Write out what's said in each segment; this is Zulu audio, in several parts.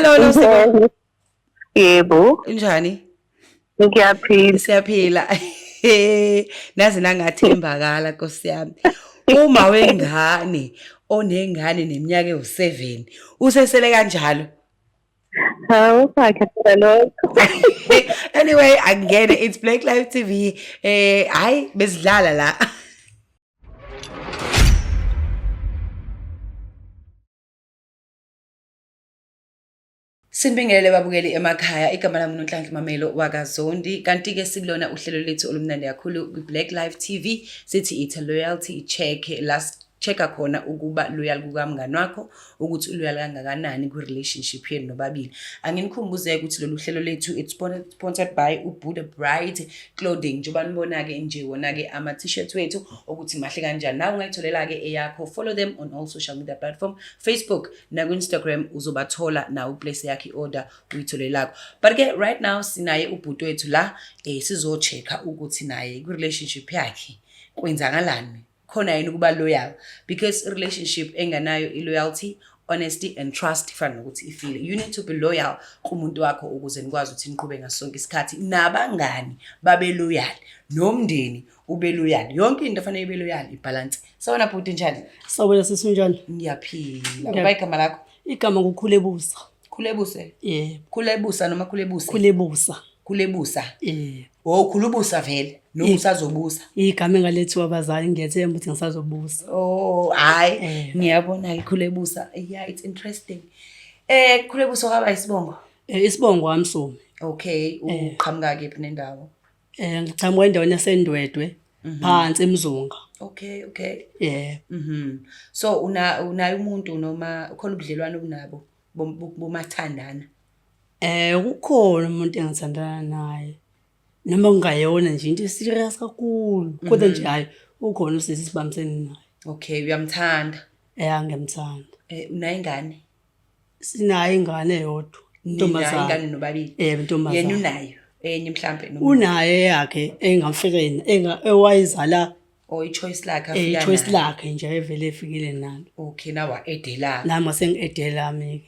Hello Sipho. Yebo. Unjani? Ngiyaphila. Siyaphila. Nazi nangathembakala Nkosi yami. Uma wengane onengane neminyaka ewu7 usesele kanjalo. Hawu sakhe lokho. Anyway, angene it's Blaqlife TV. Hayi besidlala la. Sinibingelele babukeli emakhaya, igama lami uNhlanhla Mamelo wakaZondi. Kanti ke sikulona uhlelo lethu olumnandi kakhulu kwiBlaqlife TV. Sithi it's a loyalty check. Last checka khona ukuba loyal kukamngani wakho, ukuthi uloyal kangakanani ku relationship yenu nobabili. Anginikhumbuze ukuthi lolu hlelo lethu it's sponsored by uBuddha Bride Clothing. Njoba nibona ke nje wona ke ama t-shirts wethu ukuthi mahle kanjani. Na ungayitholela ke eyakho, follow them on all social media platform, Facebook na Instagram uzobathola na uplace yakhe order uyitholelako. But ke right now sinaye ubhuti wethu la sizochecka ukuthi naye ku relationship yakhe kwenzakalani. Khona yini ukuba loyal, because relationship enganayo loyalty, honesty and trust ifana nokuthi ifile. You need to be loyal kumuntu wakho ukuze nikwazi ukuthi niqhube ngasonke isikhathi, nabangani babe loyal, nomndeni ube loyal. Yonke into efanele ibe loyal, ibalance. Sawona bhuti njani? Sawona sisi njani? Ngiyaphila. Uba igama lakho? Igama nguKhulebusa. Khulebuse? Yeah. Khulebusa noma Khulebuse? Khulebusa. Khulubusa. Yeah. Oh, khulubusa vele. No usazobusa. Igama engalethiwa abazali ngiyethemba ukuthi ngisazobusa. Oh, hayi. Ngiyabona iKhulebusa. Yeah, it's interesting. Khulebusa kwaba isibongo? Isibongo wamsumi. Okay, uqhamuka kephi nendawo? Ngiqhamuka endaweni yaseNdwedwe, phansi eMzunga. Okay. Yeah. So unayo umuntu noma ukhona ubudlelwano obunabo bomathandana? Kukhona umuntu engithandana naye. Noma ungayona nje into serious kakhulu. Kodwa nje hayi ukhona usisi sibambisene naye. Okay, uyamthanda? Ngiyamthanda. Unayo ingane? Sinayo ingane eyodwa. Intombazana. Ingane nobabili? Intombazana. Yena unayo? Enye mhlambe noma? Unaye yakhe engamfikeni ewayizala. Ichoice lakhe afika. Ichoice lakhe nje evele efikile nalo. Okay, nawa edela. Nami sengiedela ami.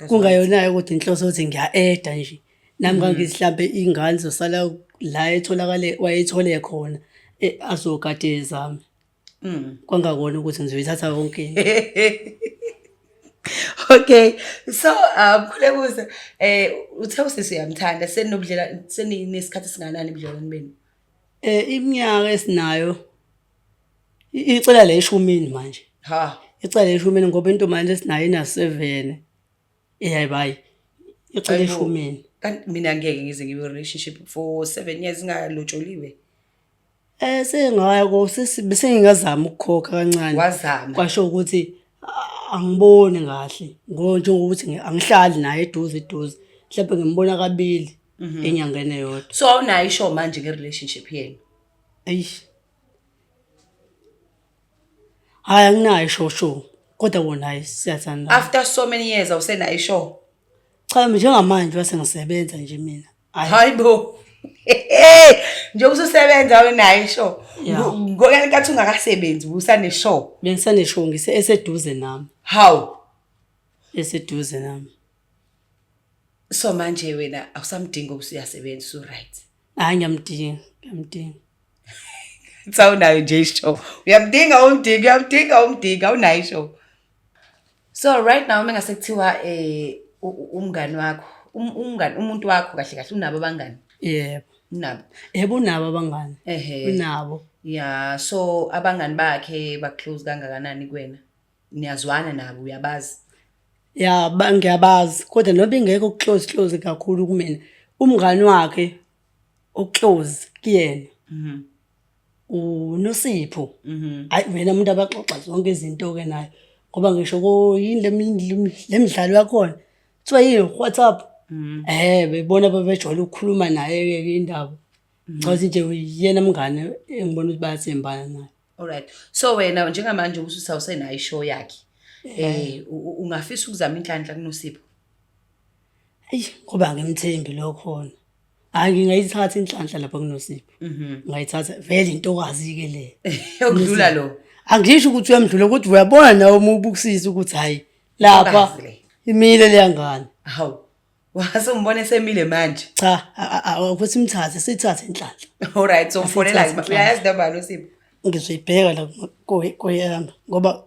Kungayona ukuthi inhloso ukuthi ngiya-eda nje. Nami ngangihlambe ingane zosala la etholakale wayethole khona azogade zami. Kwangakona ukuthi ngizoyithatha yonke. Okay, so Khulebusa uthe usisi uyamthanda, seninesikhathi singanani ebudlelwaneni benu? Iminyaka esinayo icela le 10 manje. Icela le 10 ngoba into manje esinayo ina7. Hayibayi. Icela le 10. Kanti mina ngeke ngize ngibe relationship for 7 years ngalotsholiwe. Sengayako sengingazama ukukhokha kancane. Wazama. Kwasho ukuthi angiboni kahle njengokuthi angihlali naye eduze. Mhlawumbe ngimbona kabili enyangene yodwa. So awunayo isho manje ke relationship yenu? Eish. Hayi anginayo shosho kodwa wona hayi siyathanda. After so many years awusenayo isho? Cha njengamanje base ngisebenza nje mina. Hayibo. Nje ususebenza awunayo isho. Ngokani kathi ungakasebenzi usane show? Bengisane show eseduze nami. How? Eseduze nami. So manje wena awusamdinga usuyasebenza so right? Hayi ngiyamdinga. Sawunayo nje isho. Uyamdinga awunayo isho. So right now mengase kuthiwa umngani wakho, umuntu wakho kahle unabo abangani? Yebo. Unabo? Yebo unabo abangani. Unabo. Yeah, so abangani bakhe close kangakanani kuwena? Niyazwana nabo, uyabazi? Yeah, ngiyabazi kodwa noba ingeke ukuclose kakhulu kumina. Umngani wakhe uclose kuyena. uNosipho hayi wena umuntu abaxoxa zonke izinto ke naye ngoba ngisho yini lemidlalo yakhona kuthiwa yini WhatsApp bebona babejwayele ukukhuluma naye ke indaba chazi nje yena mngane engibona ukuthi bayathembana naye. Alright, so wena njengamanje usawusenayo ishow yakhe ungafisa ukuzama inhlanhla kuNosipho? Ngoba ngimthembi lokhona ngingayithatha inhlanhla lapha kuNosipho. Ngayithatha vele intokazi ke le. Yokudlula lo. Angisho ukuthi uyamdlula ukuthi uyabona nawe umubukisisa ukuthi hayi lapha imile leyangane. Hawu. Wase umbone semile manje. Cha, ukuthi imthathe sithathe inhlanhla. Alright, so mfonela uyayazi namba noSipho. Ngizoyibheka la koyami ngoba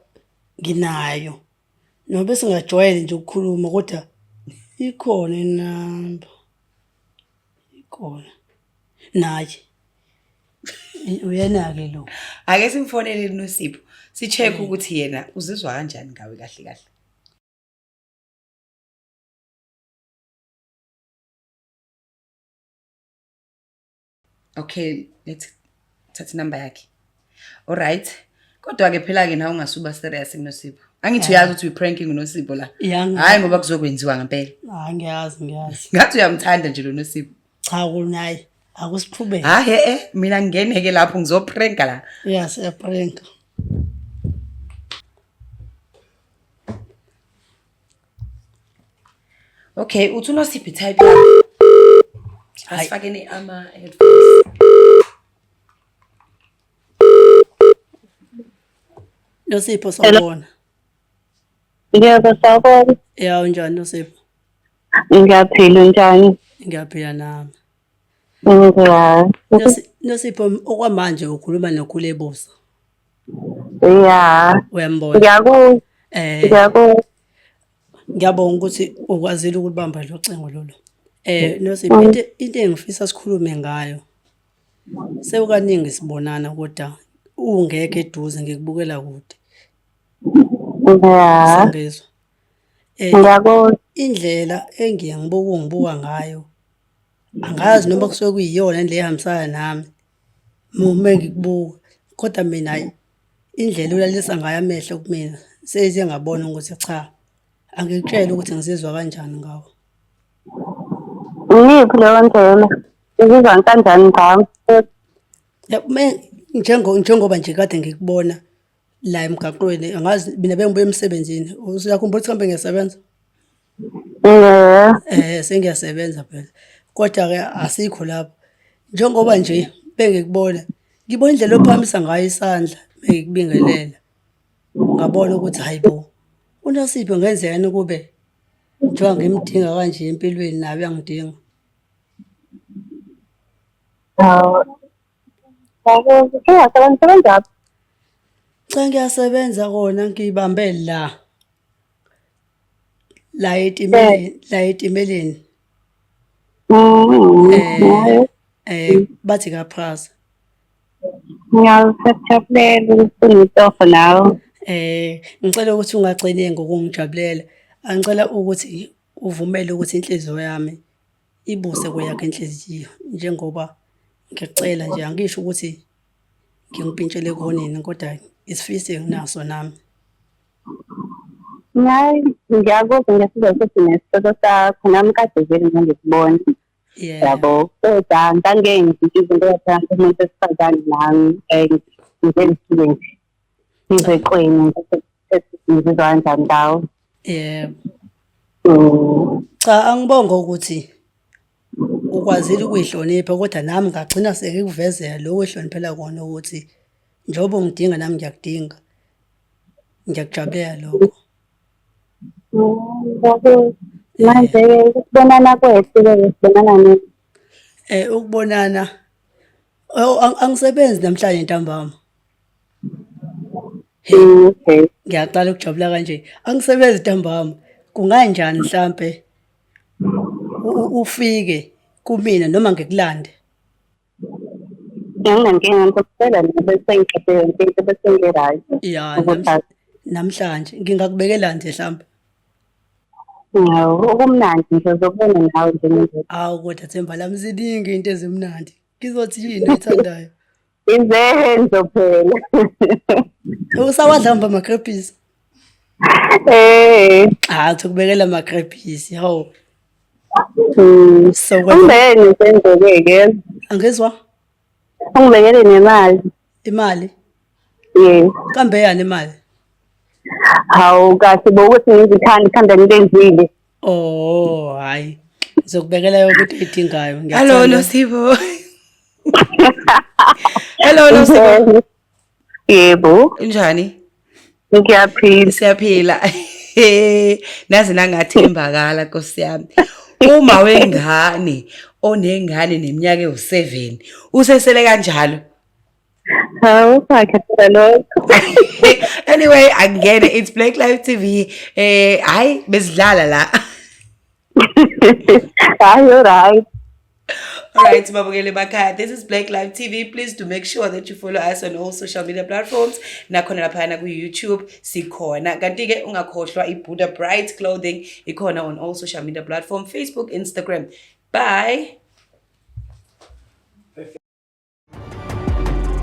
nginayo. Nobe singajwayele nje ukukhuluma kodwa ikhona inamba. Ikhona. Naye. Uyena-ke lo. Ake simfonele noSipho. Si-check ukuthi yena uzizwa kanjani ngawe kahle kahle. Okay, let's thatha inamba yakhe. Alright. Kodwa ke phela ke nawe ungasuba serious noSipho. Angithi uyazi ukuthi uyipranking noSipho la. Hayi ngoba kuzokwenziwa ngempela. Hayi ngiyazi. Ngathi uyamthanda nje lo noSipho. Cha kunaye akusiqhubeke. Ha mina ngingeneke lapho ngizopranka la. Yes, eprank. Okay, uthi uNosipho type yakho. Asifakeni ama headphones. Nosipho sawubona. Yebo sawubona. Ya unjani Nosipho? Ngiyaphila njani? Ngiyaphila nami. Ngiyah. Nosipho okwamanje ukhuluma noKhulebusa. Yeah. Uyambona? Ngiyakuzwa. Ngiyakuzwa. Ngiyabonga ukuthi ukwazile ukubamba lo cingo lolo. Nosipho into engifisa sikhulume ngayo. Sewukaningi sibonana kodwa ungeke eduze ngikubukela kude. Yeah. Sangizwa. Ngiyakuzwa. Indlela ngibuka ngayo. Angazi noma kusuke kuyiyona indlela ehambisana nami. Uma ngikubuka kodwa mina indlela ulalisa ngayo amehlo kumina seyize ngabona ukuthi cha angikutshela ukuthi ngizizwa kanjani ngawo. Ngiphi leyo ndlela? Ngizizwa kanjani ngawo? Njengoba nje kade ngikubona la emgaqweni angazi mina bengibuye emsebenzini usiyakhumbula ukuthi kambe ngiyasebenza? Sengiyasebenza phela kodwa ke asikho lapho njengoba nje bengikubona ngibona indlela ophamisa ngayo isandla ngikubingelela ngabona ukuthi hayibo uNosipho ngenzekani kube njengoba ngimdinga kanje empilweni nawe uyangidinga. Ngiyasebenza. Cha ngiyasebenza kona ngibambe la etimeleni. Bathi kaPrasa. Ngiyakujabulela ukuthi ngitofe nawe. Ngicela ukuthi ungagcine ngokungijabulela. Angicela ukuthi uvumele ukuthi inhliziyo yami ibuse kweyakhe inhliziyo njengoba ngicela nje angisho ukuthi ngingipintshele konini kodwa isifiso enginaso nami. Ngiyakuzwa ngesizwe ukuthi nesicelo sakho nami kade vele ngikubona. Yabo. Kodwa ngangeke ngithi izinto ezifana umuntu esifazane nami ngizenze nje. Ngizeqweni ngizizwa kanjani ngawo. Cha angibonga ukuthi ukwazile ukuyihlonipha kodwa nami ngagcina sekikuvezela lo wehloniphela kona ukuthi njengoba ungidinga nami ngiyakudinga. Ngiyakujabulela lokho. Manje ukubonana kwethu sibonana nini? Ukubonana angisebenzi namhlanje ntambama. Okay. Ngiyaqala ukujabula kanje. Angisebenzi ntambama. Kunganjani mhlambe ufike kumina noma ngikulande? Ngingankinga ngikucela bese ngiqede into bese ngirayi. Ya namhlanje ngingakubekela nje mhlambe. Okumnandi nje zokubona nawe nje. Awu kodwa Themba lami ziningi into ezimnandi. Ngizothi yini oyithandayo? Izenzo phela. Usawadla amakrepisi? Ukubekela amakrepisi hawo. Ungibekele izenzo-ke. Angizwa? Ungibekele nemali. Imali? Yes. Kambe yani imali? Hawu kahle bokuthi ngizithanda ikhanda ngibenzile. Hayi. Ngizokubekela yonke into edingayo. Hello Nosipho. Hello Nosipho. Yebo. Unjani? Ngiyaphila. Siyaphila. Nazi nangathembakala Nkosi yami. Uma wengane onengane neminyaka ewu7 usesele kanjalo. Hawu phakathi lokho. Anyway, angene it's Blaqlife TV. Hayi besidlala la. Hayi, alright. Alright, Babukele Bakaya. This is Blaqlife TV. Please do make sure that you follow us on all social media platforms. Nakhona laphana ku YouTube sikhona. Kanti ke ungakhohlwa iBuddha Bright Clothing ikhona on all social media platforms, Facebook, Instagram. Bye.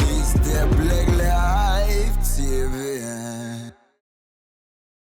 Is there black